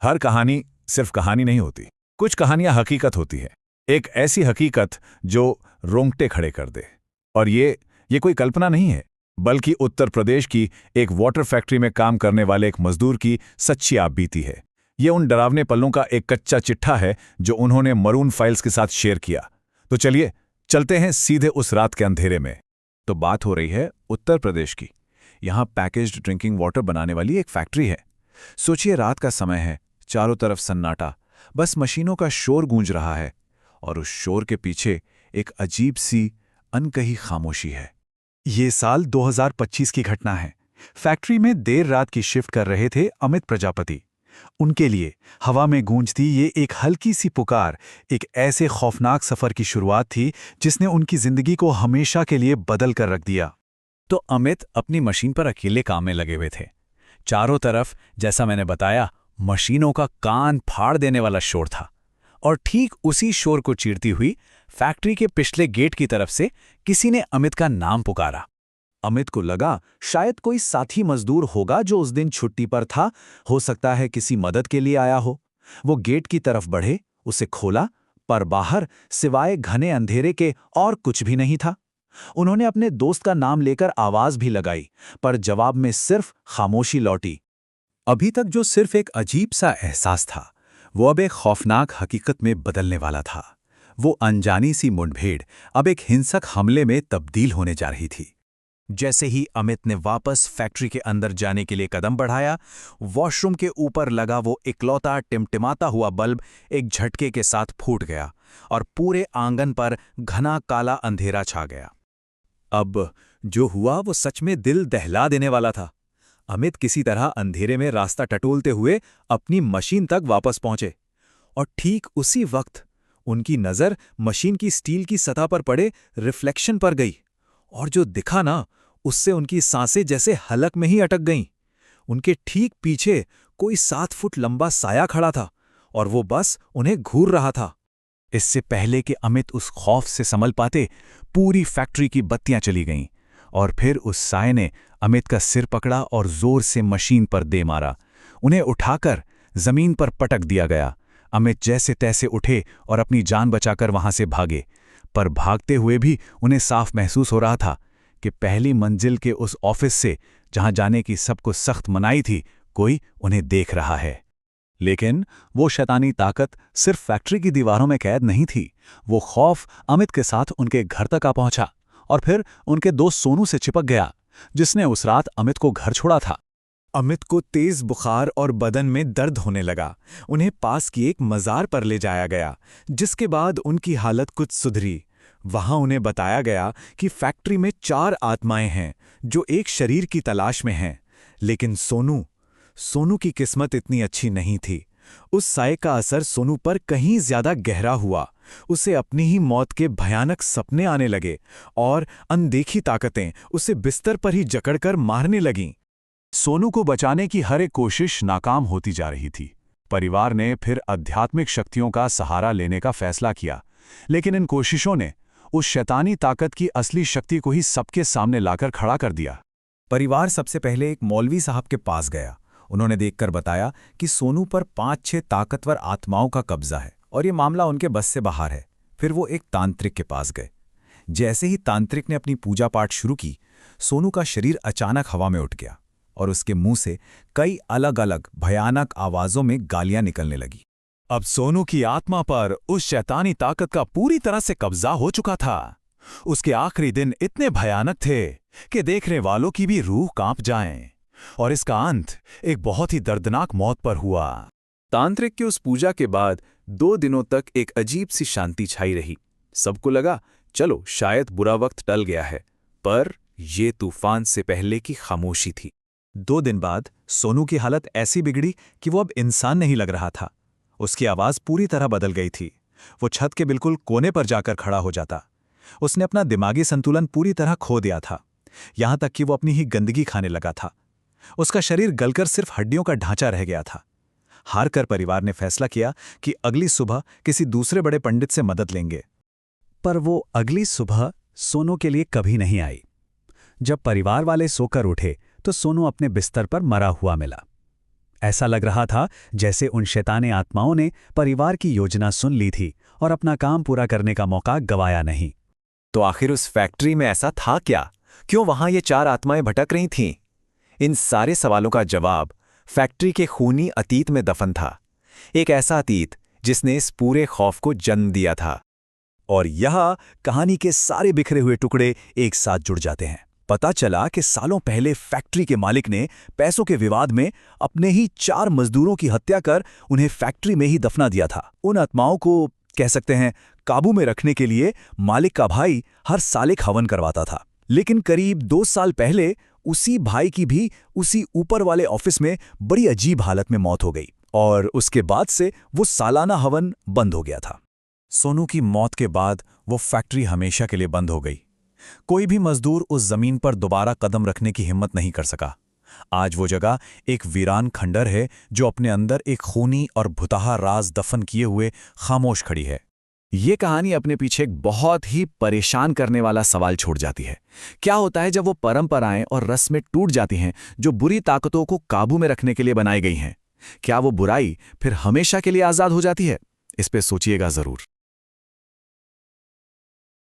हर कहानी सिर्फ कहानी नहीं होती। कुछ कहानियां हकीकत होती है, एक ऐसी हकीकत जो रोंगटे खड़े कर दे। और ये कोई कल्पना नहीं है, बल्कि उत्तर प्रदेश की एक वाटर फैक्ट्री में काम करने वाले एक मजदूर की सच्ची आपबीती है। ये उन डरावने पलों का एक कच्चा चिट्ठा है जो उन्होंने मरून फाइल्स के साथ शेयर किया। तो चलिए चलते हैं सीधे उस रात के अंधेरे में। तो बात हो रही है उत्तर प्रदेश की। यहाँ पैकेज्ड ड्रिंकिंग वाटर बनाने वाली एक फैक्ट्री है। सोचिए, रात का समय है, चारों तरफ सन्नाटा, बस मशीनों का शोर गूंज रहा है। और उस शोर के पीछे एक अजीब सी अनकही खामोशी है। ये साल 2025 की घटना है। फैक्ट्री में देर रात की शिफ्ट कर रहे थे अमित प्रजापति। उनके लिए हवा में गूंजती ये एक हल्की सी पुकार एक ऐसे खौफनाक सफर की शुरुआत थी जिसने उनकी जिंदगी को हमेशा के लिए बदल कर रख दिया। तो अमित अपनी मशीन पर अकेले काम में लगे हुए थे। चारों तरफ, जैसा मैंने बताया, मशीनों का कान फाड़ देने वाला शोर था। और ठीक उसी शोर को चीरती हुई फैक्ट्री के पिछले गेट की तरफ से किसी ने अमित का नाम पुकारा। अमित को लगा शायद कोई साथी मजदूर होगा जो उस दिन छुट्टी पर था, हो सकता है किसी मदद के लिए आया हो। वो गेट की तरफ बढ़े, उसे खोला, पर बाहर सिवाय घने अंधेरे के और कुछ भी नहीं था। उन्होंने अपने दोस्त का नाम लेकर आवाज भी लगाई, पर जवाब में सिर्फ खामोशी लौटी। अभी तक जो सिर्फ एक अजीब सा एहसास था, वो अब एक खौफनाक हकीकत में बदलने वाला था। वो अनजानी सी मुठभेड़ अब एक हिंसक हमले में तब्दील होने जा रही थी। जैसे ही अमित ने वापस फैक्ट्री के अंदर जाने के लिए कदम बढ़ाया, वॉशरूम के ऊपर लगा वो इकलौता टिमटिमाता हुआ बल्ब एक झटके के साथ फूट गया और पूरे आंगन पर घना काला अंधेरा छा गया। अब जो हुआ वो सच में दिल दहला देने वाला था। अमित किसी तरह अंधेरे में रास्ता टटोलते हुए अपनी मशीन तक वापस पहुंचे, और ठीक उसी वक्त उनकी नज़र मशीन की स्टील की सतह पर पड़े रिफ्लेक्शन पर गई। और जो दिखा ना, उससे उनकी सांसें जैसे हलक में ही अटक गईं। उनके ठीक पीछे कोई 7 फुट लंबा साया खड़ा था, और वो बस उन्हें घूर रहा था। इससे पहले कि अमित उस खौफ से संभल पाते, पूरी फैक्ट्री की बत्तियां चली गईं, और फिर उस साये ने अमित का सिर पकड़ा और जोर से मशीन पर दे मारा। उन्हें उठाकर जमीन पर पटक दिया गया। अमित जैसे तैसे उठे और अपनी जान बचाकर वहां से भागे, पर भागते हुए भी उन्हें साफ महसूस हो रहा था कि पहली मंजिल के उस ऑफिस से, जहां जाने की सबको सख्त मनाही थी, कोई उन्हें देख रहा है। लेकिन वो शैतानी ताकत सिर्फ फैक्ट्री की दीवारों में कैद नहीं थी। वो खौफ अमित के साथ उनके घर तक आ पहुंचा, और फिर उनके दोस्त सोनू से चिपक गया, जिसने उस रात अमित को घर छोड़ा था। अमित को तेज बुखार और बदन में दर्द होने लगा। उन्हें पास की एक मज़ार पर ले जाया गया, जिसके बाद उनकी हालत कुछ सुधरी। वहां उन्हें बताया गया कि फैक्ट्री में 4 आत्माएं हैं जो एक शरीर की तलाश में हैं। लेकिन सोनू की किस्मत इतनी अच्छी नहीं थी। उस साये का असर सोनू पर कहीं ज्यादा गहरा हुआ। उसे अपनी ही मौत के भयानक सपने आने लगे, और अनदेखी ताकतें उसे बिस्तर पर ही जकड़कर मारने लगीं। सोनू को बचाने की हर एक कोशिश नाकाम होती जा रही थी। परिवार ने फिर आध्यात्मिक शक्तियों का सहारा लेने का फैसला किया, लेकिन इन कोशिशों ने उस शैतानी ताकत की असली शक्ति को ही सबके सामने लाकर खड़ा कर दिया। परिवार सबसे पहले एक मौलवी साहब के पास गया। उन्होंने देखकर बताया कि सोनू पर 5-6 ताकतवर आत्माओं का कब्जा है, और ये मामला उनके बस से बाहर है। फिर वो एक तांत्रिक के पास गए। जैसे ही तांत्रिक ने अपनी पूजा पाठ शुरू की, सोनू का शरीर अचानक हवा में उठ गया, और उसके मुंह से कई अलग अलग भयानक आवाजों में गालियां निकलने लगी। अब सोनू की आत्मा पर उस शैतानी ताकत का पूरी तरह से कब्जा हो चुका था। उसके आखिरी दिन इतने भयानक थे कि देखने वालों की भी रूह कांप जाए, और इसका अंत एक बहुत ही दर्दनाक मौत पर हुआ। तांत्रिक की उस पूजा के बाद 2 दिनों तक एक अजीब सी शांति छाई रही। सबको लगा चलो शायद बुरा वक्त टल गया है, पर यह तूफान से पहले की खामोशी थी। 2 दिन बाद सोनू की हालत ऐसी बिगड़ी कि वो अब इंसान नहीं लग रहा था। उसकी आवाज पूरी तरह बदल गई थी। वो छत के बिल्कुल कोने पर जाकर खड़ा हो जाता। उसने अपना दिमागी संतुलन पूरी तरह खो दिया था, यहां तक कि वो अपनी ही गंदगी खाने लगा था। उसका शरीर गलकर सिर्फ हड्डियों का ढांचा रह गया था। हार कर परिवार ने फैसला किया कि अगली सुबह किसी दूसरे बड़े पंडित से मदद लेंगे। पर वो अगली सुबह सोनू के लिए कभी नहीं आई। जब परिवार वाले सोकर उठे तो सोनू अपने बिस्तर पर मरा हुआ मिला। ऐसा लग रहा था जैसे उन शैताने आत्माओं ने परिवार की योजना सुन ली थी और अपना काम पूरा करने का मौका गवाया नहीं। तो आखिर उस फैक्ट्री में ऐसा था क्या? क्यों वहां ये 4 आत्माएं भटक रही थीं? इन सारे सवालों का जवाब फैक्ट्री के खूनी अतीत में दफन था। एक ऐसा अतीत जिसने इस पूरे खौफ को जन्म दिया था। और यहाँ कहानी के सारे बिखरे हुए टुकड़े एक साथ जुड़ जाते हैं। पता चला कि सालों पहले फैक्ट्री के मालिक ने पैसों के विवाद में अपने ही 4 मजदूरों की हत्या कर उन्हें फैक्ट्री में ही दफना दिया था। उन आत्माओं को कह सकते हैं काबू में रखने के लिए मालिक का भाई हर साल एक हवन करवाता था। लेकिन करीब 2 साल पहले उसी भाई की भी उसी ऊपर वाले ऑफिस में बड़ी अजीब हालत में मौत हो गई और उसके बाद से वो सालाना हवन बंद हो गया था। सोनू की मौत के बाद वो फैक्ट्री हमेशा के लिए बंद हो गई। कोई भी मजदूर उस जमीन पर दोबारा कदम रखने की हिम्मत नहीं कर सका। आज वो जगह एक वीरान खंडर है जो अपने अंदर एक खूनी और भुतहा राज दफन किए हुए खामोश खड़ी है। ये कहानी अपने पीछे एक बहुत ही परेशान करने वाला सवाल छोड़ जाती है। क्या होता है जब वो परंपराएं और रस्में टूट जाती हैं जो बुरी ताकतों को काबू में रखने के लिए बनाई गई हैं? क्या वो बुराई फिर हमेशा के लिए आज़ाद हो जाती है? इस पे सोचिएगा ज़रूर।